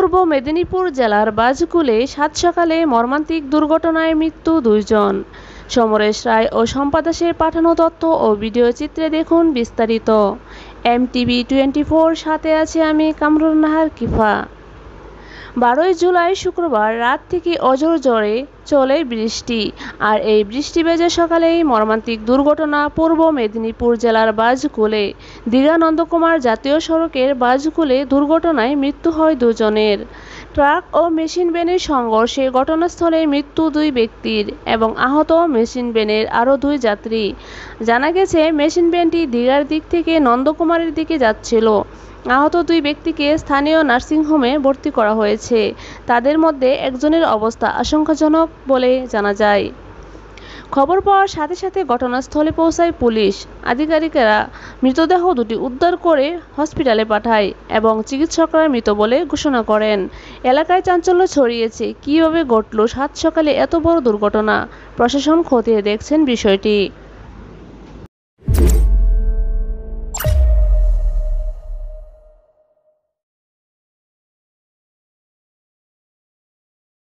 পূর্ব মেদিনীপুর জেলার বাজকুলে সাত সকালে মর্মান্তিক দুর্ঘটনায় মৃত্যু 2 জন। সমরেশ রায় ও শম্পা দাসের পাঠানো তথ্য ও ভিডিও চিত্রে দেখুন বিস্তারিত। MTV24 সাথে আছে আমি কামরুন নাহার কিফা। 12 জুলাই শুক্রবার রাত থেকে অঝোর ঝড়ে চলে বৃষ্টি, আর এই বৃষ্টি ভেজা সকালেই মর্মান্তিক দুর্ঘটনা পূর্ব মেদিনীপুর জেলার বাজকুলে দীঘা নন্দকুমার জাতীয় সড়কের বাজকুলে দুর্ঘটনায় মৃত্যু হয় 2 জনের। ট্রাক ও মেশিন ভ্যানের সংঘর্ষে ঘটনাস্থলে মৃত্যু 2 ব্যক্তির এবং আহত মেশিন ভ্যানের আরও 2 যাত্রী। জানা গেছে, মেশিন ভ্যানটি দীঘার দিক থেকে নন্দকুমারের দিকে যাচ্ছিল। আহত 2 ব্যক্তিকে স্থানীয় নার্সিংহোমে ভর্তি করা হয়েছে। তাদের মধ্যে একজনের অবস্থা আশঙ্কাজনক বলে জানা যায়। খবর পাওয়ার সাথে সাথে ঘটনাস্থলে পৌঁছায় পুলিশ আধিকারিকেরা। মৃতদেহ দুটি উদ্ধার করে হসপিটালে পাঠায় এবং চিকিৎসকরা মৃত বলে ঘোষণা করেন। এলাকায় চাঞ্চল্য ছড়িয়েছে। কীভাবে ঘটল সাত সকালে এত বড় দুর্ঘটনা? প্রশাসন খতিয়ে দেখছেন বিষয়টি।